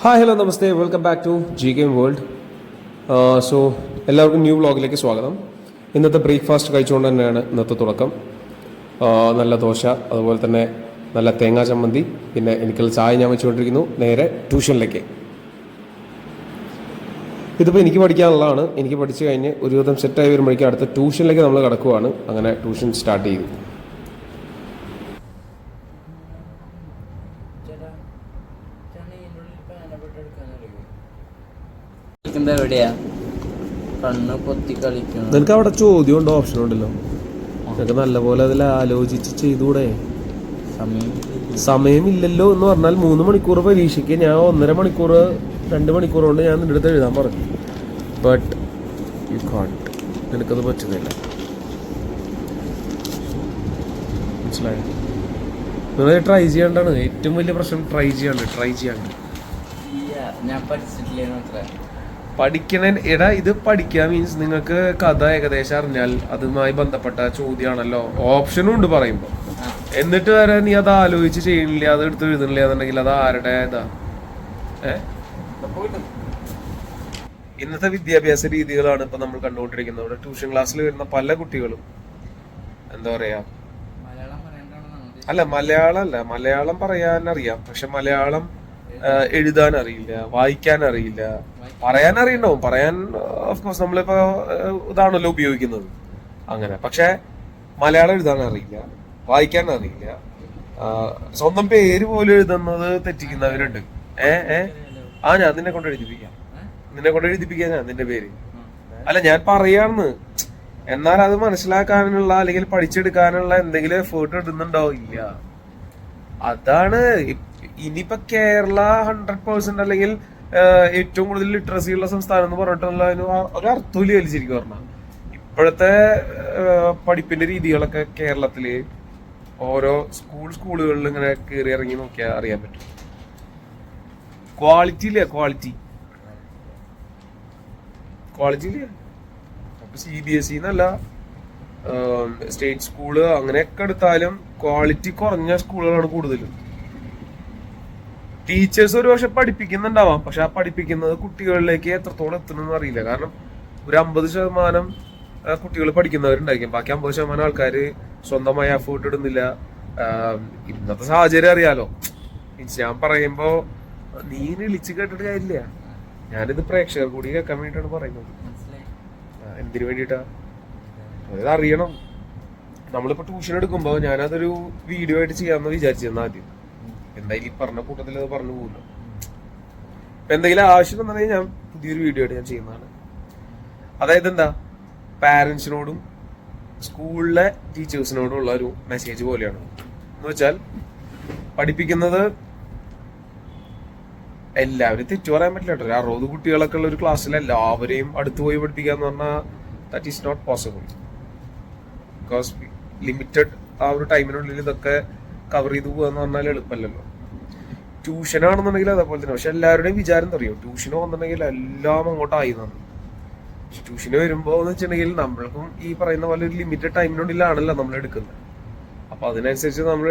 Hi hello namaste welcome back to G game world. So എല്ലാവർക്കും new വ്ളോഗിലേക്ക് സ്വാഗതം. ഇന്നത്തെ ബ്രേക്ക്ഫാസ്റ്റ് കഴിച്ചുകൊണ്ട് തന്നെയാണ് ഇന്നത്തെ തുടക്കം. നല്ല ദോശ, അതുപോലെ തന്നെ നല്ല തേങ്ങാ ചമ്മന്തി, പിന്നെ എനിക്കുള്ള ചായ ഞാൻ വെച്ചുകൊണ്ടിരിക്കുന്നു. നേരെ ട്യൂഷനിലേക്ക്. ഇതിപ്പോൾ എനിക്ക് പഠിക്കാനുള്ളതാണ്. എനിക്ക് പഠിച്ചു കഴിഞ്ഞ് ഒരുവിധം സെറ്റായി വരുമ്പോഴേക്കും അടുത്ത ട്യൂഷനിലേക്ക് നമ്മൾ കിടക്കുവാണ്. അങ്ങനെ ട്യൂഷൻ സ്റ്റാർട്ട് ചെയ്തു. നിനക്ക് അവിടെ ചോദ്യം ഉണ്ടോ, ഓപ്ഷൻ ഉണ്ടല്ലോ. നിനക്ക് നല്ലപോലെ അതിൽ ആലോചിച്ച് ചെയ്തുകൂടെ? സമയമില്ലല്ലോ എന്ന് പറഞ്ഞാൽ 3 മണിക്കൂർ പരീക്ഷയ്ക്ക് ഞാൻ 1.5 മണിക്കൂർ 2 മണിക്കൂർ കൊണ്ട് ഞാൻ നിന്റെ അടുത്ത് എഴുതാൻ പറഞ്ഞു. But you can't. നിനക്കത് പറ്റുന്നില്ല. മനസ്സിലായോ? നിങ്ങൾ ട്രൈ ചെയ്യേണ്ടതാണ്. ഏറ്റവും വലിയ പ്രശ്നം ട്രൈ ചെയ്യാണ്ട്. പഠിക്കണ എടാ, ഇത് പഠിക്കുക മീൻസ് നിങ്ങൾക്ക് കഥ ഏകദേശം അറിഞ്ഞാൽ അതുമായി ബന്ധപ്പെട്ട ചോദ്യമാണല്ലോ. ഓപ്ഷനും ഉണ്ട് പറയുമ്പോൾ. എന്നിട്ട് വരെ നീ അത് ആലോചിച്ച് ചെയ്യണില്ല, അത് എടുത്ത് എഴുതണില്ല എന്നുണ്ടെങ്കിൽ അത് ആരുടെ ഇതാ? ഇന്നത്തെ വിദ്യാഭ്യാസ രീതികളാണ് ഇപ്പൊ നമ്മൾ കണ്ടുകൊണ്ടിരിക്കുന്നത്. ഇവിടെ ട്യൂഷൻ ക്ലാസ്സിൽ വരുന്ന പല കുട്ടികളും എന്താ പറയാ, മലയാളം പറയാനറിയാം, പക്ഷെ മലയാളം എഴുതാൻ അറിയില്ല, വായിക്കാൻ അറിയില്ല. പറയാൻ അറിയണ്ടാവും, പറയാൻ ഓഫ്കോഴ്സ് നമ്മളിപ്പോ ഇതാണല്ലോ ഉപയോഗിക്കുന്നത് അങ്ങനെ. പക്ഷെ മലയാളം എഴുതാൻ അറിയില്ല, വായിക്കാൻ അറിയില്ല. സ്വന്തം പേര് പോലും എഴുതുന്നത് തെറ്റിക്കുന്നവരുണ്ട്. ഞാൻ നിന്നെ കൊണ്ട് എഴുതിപ്പിക്കാം ഞാൻ നിന്റെ പേര്. അല്ല, ഞാൻ പറയാന്ന്. എന്നാൽ അത് മനസ്സിലാക്കാനുള്ള അല്ലെങ്കിൽ പഠിച്ചെടുക്കാനുള്ള എന്തെങ്കിലും എഫേർട്ട് ഇടുന്നുണ്ടോ? ഇല്ല. അതാണ് ഇനിയിപ്പോ കേരള 100% അല്ലെങ്കിൽ ഏറ്റവും കൂടുതൽ ലിറ്ററസി ഉള്ള സംസ്ഥാനം എന്ന് പറഞ്ഞിട്ടുള്ള ഒരു അർത്ഥമില്ല ശരിക്കും പറഞ്ഞാൽ. ഇപ്പോഴത്തെ പഠിപ്പിന്റെ രീതികളൊക്കെ കേരളത്തില് ഓരോ സ്കൂളുകളിൽ ഇങ്ങനെ കയറി ഇറങ്ങി നോക്കിയാൽ അറിയാൻ പറ്റും. ക്വാളിറ്റി ഇല്ല. അപ്പൊ CBSE എന്നല്ല, സ്റ്റേറ്റ് സ്കൂള് അങ്ങനെയൊക്കെ എടുത്താലും ക്വാളിറ്റി കുറഞ്ഞ സ്കൂളുകളാണ് കൂടുതലും. ടീച്ചേഴ്സ് ഒരു പക്ഷെ പഠിപ്പിക്കുന്നുണ്ടാവാം, പക്ഷെ ആ പഠിപ്പിക്കുന്നത് കുട്ടികളിലേക്ക് എത്രത്തോളം എത്തണമെന്ന് അറിയില്ല. കാരണം ഒരു 50% കുട്ടികൾ പഠിക്കുന്നവരുണ്ടായിരിക്കും, ബാക്കി 50% ആൾക്കാർ സ്വന്തമായി എഫേർട്ട് ഇടുന്നില്ല. ഇന്നത്തെ സാഹചര്യം അറിയാലോ. ഞാൻ പറയുമ്പോ നീ വിളിച്ച് കേട്ടിട്ട് കാര്യമില്ല. ഞാനിത് പ്രേക്ഷകർ കൂടി കേൾക്കാൻ വേണ്ടിയിട്ടാണ് പറയുന്നത്. എന്തിനു വേണ്ടിയിട്ടാ? അതായത് അറിയണം. നമ്മളിപ്പോ ട്യൂഷൻ എടുക്കുമ്പോ ഞാനതൊരു വീഡിയോ ആയിട്ട് ചെയ്യാമെന്ന് വിചാരിച്ചിരുന്നു ആദ്യം. എന്തായാലും ഈ പറഞ്ഞ കൂട്ടത്തിൽ അത് പറഞ്ഞു പോകുന്നു. ഇപ്പൊ എന്തെങ്കിലും ആവശ്യം വന്നിട്ടുണ്ടെങ്കിൽ ഞാൻ പുതിയൊരു വീഡിയോ ആയിട്ട് ഞാൻ ചെയ്യുന്നതാണ്. അതായത് എന്താ, പാരന്റ്സിനോടും സ്കൂളിലെ ടീച്ചേഴ്സിനോടും ഉള്ള ഒരു മെസ്സേജ് പോലെയാണ്. എന്ന് വെച്ചാൽ പഠിപ്പിക്കുന്നത് എല്ലാവരും തെറ്റു പറയാൻ പറ്റില്ല കേട്ടോ. 60 കുട്ടികളൊക്കെ ഉള്ള ഒരു ക്ലാസ്സിൽ എല്ലാവരെയും അടുത്ത് പോയി പഠിപ്പിക്കാന്ന് പറഞ്ഞാൽ that is not possible. Because limited ആ ഒരു ടൈമിനുള്ളിൽ ഇതൊക്കെ കവർ ചെയ്ത് പോകാന്ന് പറഞ്ഞാൽ എളുപ്പമല്ലല്ലോ. ട്യൂഷനാണെന്നുണ്ടെങ്കിൽ അതേപോലെ തന്നെ. പക്ഷെ എല്ലാവരുടെയും വിചാരം അറിയോ, ട്യൂഷന് വന്നിട്ടുണ്ടെങ്കിൽ എല്ലാം അങ്ങോട്ടായി എന്നാണ്. പക്ഷെ ട്യൂഷന് വരുമ്പോ എന്ന് വെച്ചിട്ടുണ്ടെങ്കിൽ നമ്മൾക്കും ഈ പറയുന്ന പോലെ ഒരു ലിമിറ്റഡ് ടൈമിനുള്ളിലാണല്ലോ നമ്മൾ എടുക്കുന്നത്. അപ്പൊ അതിനനുസരിച്ച് നമ്മൾ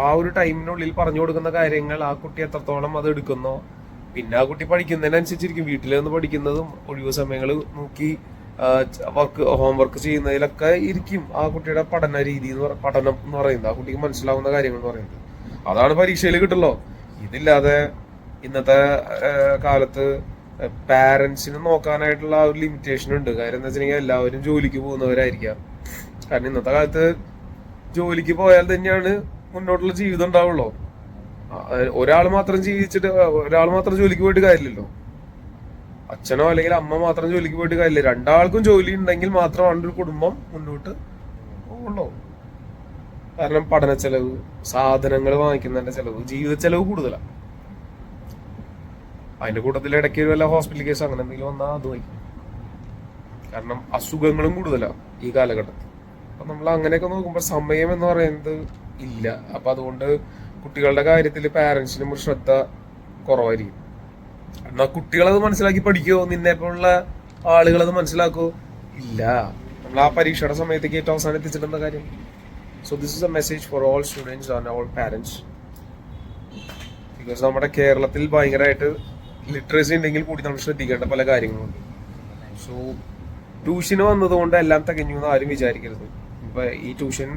ആ ഒരു ടൈമിനുള്ളിൽ പറഞ്ഞു കൊടുക്കുന്ന കാര്യങ്ങൾ ആ കുട്ടി എത്രത്തോളം അത് എടുക്കുന്നോ, പിന്നെ ആ കുട്ടി പഠിക്കുന്നതിനനുസരിച്ചിരിക്കും. വീട്ടിൽ നിന്ന് പഠിക്കുന്നതും ഒഴിവ് സമയങ്ങൾ നോക്കി ഹോംവർക്ക് ചെയ്യുന്നതിലൊക്കെ ഇരിക്കും ആ കുട്ടിയുടെ പഠന രീതി പഠനം എന്ന് പറയുന്നത്. ആ കുട്ടിക്ക് മനസ്സിലാവുന്ന കാര്യങ്ങൾ എന്ന് പറയുന്നത് അതാണ് പരീക്ഷയിൽ കിട്ടുള്ളൂ. ഇതില്ലാതെ ഇന്നത്തെ കാലത്ത് പാരന്റ്സിന് നോക്കാനായിട്ടുള്ള ആ ഒരു ലിമിറ്റേഷൻ ഉണ്ട്. കാര്യം എന്താ വെച്ചിട്ടുണ്ടെങ്കിൽ എല്ലാവരും ജോലിക്ക് പോകുന്നവരായിരിക്കാം. കാരണം ഇന്നത്തെ കാലത്ത് ജോലിക്ക് പോയാൽ തന്നെയാണ് മുന്നോട്ടുള്ള ജീവിതം ഉണ്ടാവുള്ളൂ. ഒരാൾ മാത്രം ജോലിക്ക് പോയിട്ട് കാര്യമില്ലല്ലോ. അച്ഛനോ അല്ലെങ്കിൽ അമ്മ മാത്രം ജോലിക്ക് പോയിട്ട് കാര്യമില്ല. രണ്ടാൾക്കും ജോലി ഉണ്ടെങ്കിൽ മാത്രമാണ് ഒരു കുടുംബം മുന്നോട്ട് പോകുള്ളൂ. കാരണം പഠന ചെലവ്, സാധനങ്ങൾ വാങ്ങിക്കുന്നതിന്റെ ചെലവ്, ജീവിത ചെലവ് കൂടുതലാണ്. അതിന്റെ കൂട്ടത്തിൽ ഇടയ്ക്ക് വല്ല ഹോസ്പിറ്റൽ കേസ് അങ്ങനെ എന്തെങ്കിലും വന്നാൽ അത് വായിക്കും. കാരണം അസുഖങ്ങളും കൂടുതലാണ് ഈ കാലഘട്ടത്തിൽ. അപ്പൊ നമ്മൾ അങ്ങനെയൊക്കെ നോക്കുമ്പോൾ സമയം എന്ന് പറയുന്നത് ഇല്ല. അപ്പൊ അതുകൊണ്ട് കുട്ടികളുടെ കാര്യത്തിൽ പാരന്റ്സിനും ഒരു ശ്രദ്ധ കുറവായിരിക്കും. എന്നാ കുട്ടികളത് മനസ്സിലാക്കി പഠിക്കുമോ? നിന്നെ പോലുള്ള ആളുകൾ അത് മനസ്സിലാക്കുമോ? ഇല്ല. നമ്മൾ ആ പരീക്ഷയുടെ സമയത്തേക്ക് ഏറ്റവും അവസാനം എത്തിച്ചിട്ടെന്താ കാര്യം? So this is a message for all students and all parents. Because നമ്മുടെ കേരളത്തിൽ ഭയങ്കരമായിട്ട് ലിറ്ററസി ഉണ്ടെങ്കിൽ കൂടി നമ്മൾ ശ്രദ്ധിക്കേണ്ട പല കാര്യങ്ങളുണ്ട്. സോ ട്യൂഷന് വന്നതുകൊണ്ട് എല്ലാം തികഞ്ഞു എന്ന് ആരും വിചാരിക്കരുത്. ഇപ്പൊ ഈ ട്യൂഷൻ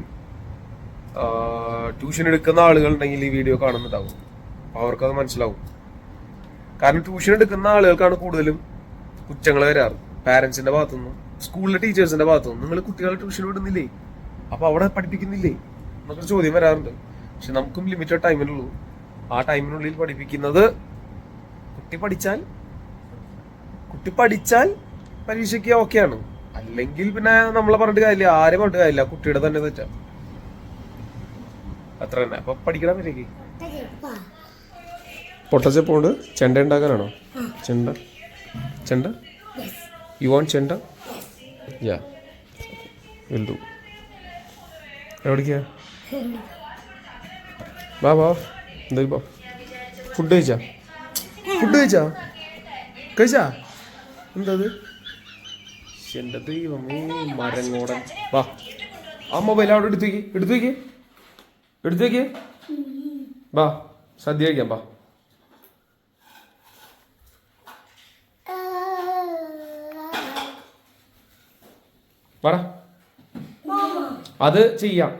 എടുക്കുന്ന ആളുകളുണ്ടെങ്കിൽ ഈ വീഡിയോ കാണുന്നുണ്ടാവും, അപ്പൊ അവർക്കത് മനസ്സിലാവും. കാരണം ട്യൂഷൻ എടുക്കുന്ന ആളുകൾക്കാണ് കൂടുതലും കുറ്റങ്ങൾ വരാറ്, പാരന്റ്സിന്റെ ഭാഗത്തുനിന്നും സ്കൂളിലെ ടീച്ചേഴ്സിന്റെ ഭാഗത്തുനിന്നും. നിങ്ങൾ കുട്ടികളെ ട്യൂഷൻ വിടുന്നില്ലേ, അപ്പൊ അവിടെ പഠിപ്പിക്കുന്നില്ലേ എന്നൊക്കെ ചോദ്യം വരാറുണ്ട്. പക്ഷെ നമുക്കും ലിമിറ്റഡ് ടൈമിനുള്ളൂ. ആ ടൈമിനുള്ളിൽ പഠിപ്പിക്കുന്നത് കുട്ടി പഠിച്ചാൽ പരീക്ഷയ്ക്ക് ഓക്കെയാണ്. അല്ലെങ്കിൽ പിന്നെ നമ്മളെ പറഞ്ഞിട്ട് കാര്യമില്ല, ആരും പറഞ്ഞിട്ട് കാര്യമില്ല, കുട്ടിയുടെ തന്നെ തെറ്റാ. അത്ര തന്നെ. അപ്പൊ പഠിക്കണം വരേക്ക്. പൊട്ടച്ചപ്പോണ്ട് ചെണ്ട ഉണ്ടാക്കാനാണോ? ചെണ്ട യു വോണ്ട് ചെണ്ട? യാ വിൽ ഡു. എവിടേക്കാ? വാ എന്താ ഇപ്പൊ ഫുഡ് കഴിച്ചാ എന്താ എന്റെ ദൈവമേ മരങ്ങോടൻ. വാ ആ മൊബൈൽ അവിടെ എടുത്തേക്ക് വാ സദ്യ കഴിക്കാം. വാ പറ. അത് ചെയ്യാം.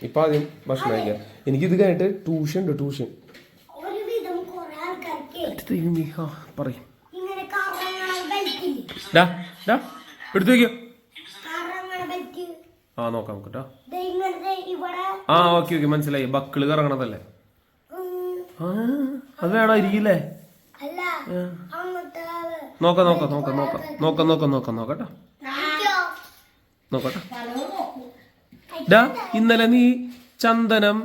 ഇപ്പൊ ആദ്യം ഭക്ഷണം കഴിക്കാം. എനിക്കിത് കഴിഞ്ഞിട്ട് ട്യൂഷൻ ഉണ്ട്. പറയും എടുത്തു വയ്ക്കോ. ആ നോക്കാം കേട്ടോ. ആ ഓക്കെ മനസ്സിലായി. ബക്കിള് കറങ്ങണതല്ലേ? ആ അത് വേണോ ഇരിക്കില്ലേ? നോക്കട്ടെ ഇന്നലെ നീ ചന്ദനം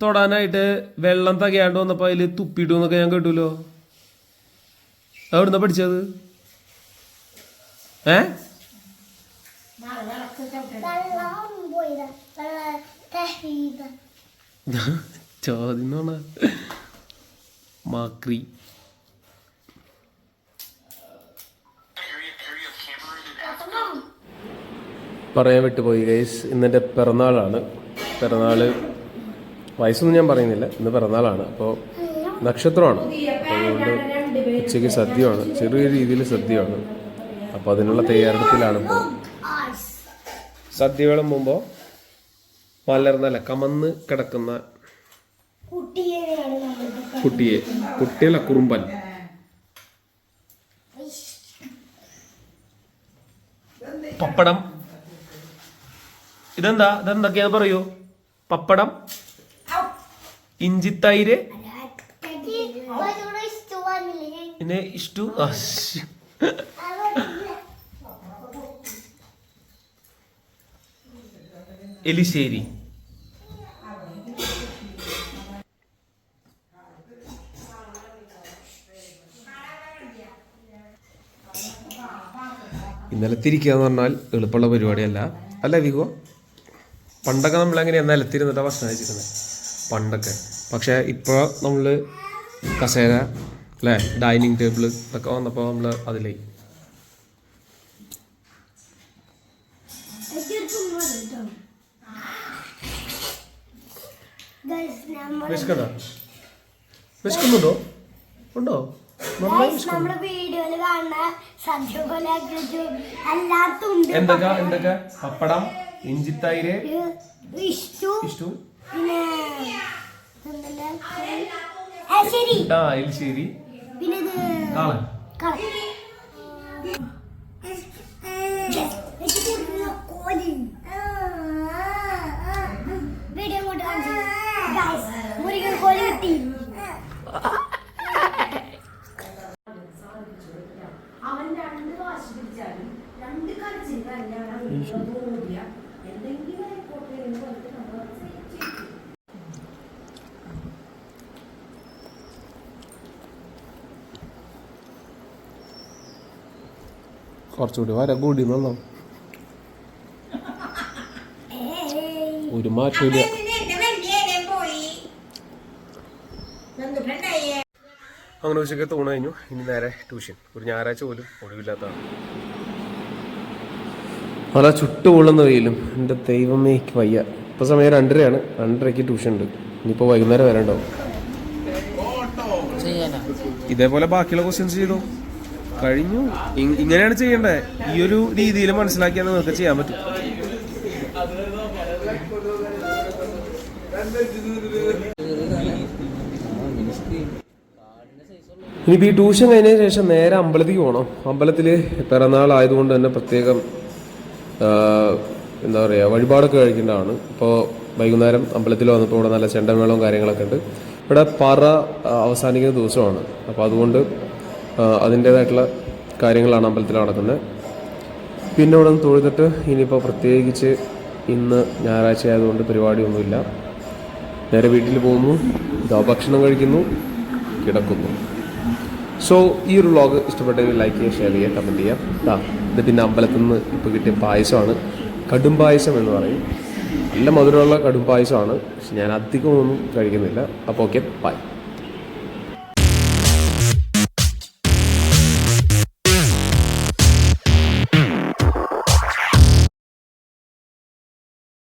തൊടാനായിട്ട് വെള്ളം തകയാണ്ട് വന്നപ്പോ അതില് തുപ്പിട്ടു എന്നൊക്കെ ഞാൻ കേട്ടൂലോ. എവിടുന്ന പഠിച്ചത്? ചോദ്യം മാക്രി. പറയാൻ വിട്ടുപോയി ഗൈസ്, ഇന്നെൻ്റെ പിറന്നാളാണ്. വയസ്സൊന്നും ഞാൻ പറയുന്നില്ല, ഇന്ന് പിറന്നാളാണ്. അപ്പോൾ നക്ഷത്രമാണ്, അതുകൊണ്ട് ഉച്ചയ്ക്ക് സദ്യയാണ്, ചെറിയ രീതിയിൽ സദ്യയാണ്. അപ്പോൾ അതിനുള്ള തയ്യാറെടുപ്പിലാണ്. ഇപ്പോൾ സദ്യ വിളമ്പുമ്പോൾ മലർന്നല്ല കമന്ന് കിടക്കുന്ന കുട്ടിയല്ല കുറുമ്പൻ. പപ്പടം ഇതെന്തൊക്കെയാ പറയൂ? പപ്പടം, ഇഞ്ചിത്തൈര്, പിന്നെ ഇഷ്ടു എലിശ്ശേരി. നിലത്തിരിക്കുക എന്ന് പറഞ്ഞാൽ എളുപ്പമുള്ള പരിപാടിയല്ല, അല്ല വികോ? പണ്ടൊക്കെ നമ്മളെങ്ങനെയാണ് നിലത്തിരുന്നിട്ടാണ് ഭക്ഷണം കഴിച്ചിരുന്നത് പണ്ടൊക്കെ. പക്ഷേ ഇപ്പോൾ നമ്മൾ കസേര അല്ലേ, ഡൈനിങ് ടേബിൾ ഇതൊക്കെ വന്നപ്പോൾ നമ്മൾ അതിലായി. വിശക്കുന്നുണ്ടോ? ഉണ്ടോ? എന്തൊക്കെ? പപ്പടം, ഇഞ്ചിത്തൈര്, ഇഷ്ടു, എലിശ്ശേരി, കാളൻ. കുറച്ചുകൂടി വര കൂടി നന്നോ, ഒരു മാറ്റമില്ല. അങ്ങനെ ഉച്ചയ്ക്ക് തൂണ് കഴിഞ്ഞു. ഇനി നേരെ ട്യൂഷൻ. ഒരു ഞായറാഴ്ച പോലും ഒഴിവില്ലാത്തതാണ്. അല്ല ചുട്ടുപൊള്ളുന്ന വെയിലും. എൻ്റെ ദൈവമേ വയ്യ. ഇപ്പോൾ സമയം 2:30 2:30ക്ക് ട്യൂഷൻ ഉണ്ട്. ഇനിയിപ്പോൾ വൈകുന്നേരം വരണ്ടാവും. ഇതേപോലെ ബാക്കിയുള്ള ക്വസ്റ്റ്യൻസ് ചെയ്തോ. കഴിഞ്ഞു. ഇങ്ങനെയാണ് ചെയ്യേണ്ടത്. ഈ ഒരു രീതിയിൽ മനസ്സിലാക്കിയാൽ നിങ്ങൾക്ക് ചെയ്യാൻ പറ്റും. ഇനിയിപ്പോൾ ഈ ട്യൂഷൻ കഴിഞ്ഞതിന് ശേഷം നേരെ അമ്പലത്തിലേക്ക് പോകണം. അമ്പലത്തിൽ പിറന്നാൾ ആയതുകൊണ്ട് തന്നെ പ്രത്യേകം എന്താ പറയുക വഴിപാടൊക്കെ കഴിക്കേണ്ടതാണ്. ഇപ്പോൾ വൈകുന്നേരം അമ്പലത്തിൽ വന്നപ്പോൾ ഇവിടെ നല്ല ചെണ്ടമേളവും കാര്യങ്ങളൊക്കെ ഉണ്ട്. ഇവിടെ പറ അവസാനിക്കുന്ന ദിവസമാണ്. അപ്പോൾ അതുകൊണ്ട് അതിൻ്റേതായിട്ടുള്ള കാര്യങ്ങളാണ് അമ്പലത്തിൽ നടക്കുന്നത്. പിന്നെ ഇവിടെ നിന്ന് തൊഴുതിട്ട് ഇനിയിപ്പോൾ പ്രത്യേകിച്ച് ഇന്ന് ഞായറാഴ്ച ആയതുകൊണ്ട് പരിപാടിയൊന്നുമില്ല. നേരെ വീട്ടിൽ പോകുന്നു, ഭക്ഷണം കഴിക്കുന്നു, കിടക്കുന്നു. സോ ഈ ഒരു വ്ളോഗ് ഇഷ്ടപ്പെട്ടെങ്കിൽ ലൈക്ക് ചെയ്യുക, ഷെയർ ചെയ്യുക, കമൻറ്റ് ചെയ്യുക. ഇത് പിന്നെ അമ്പലത്തിൽ നിന്ന് ഇപ്പോൾ കിട്ടിയ പായസമാണ്, കടും പായസം എന്ന് പറയും. നല്ല മധുരമുള്ള കടും പായസമാണ്. പക്ഷെ ഞാൻ അധികമൊന്നും കഴിക്കുന്നില്ല. അപ്പോൾ ഓക്കെ, ബൈ.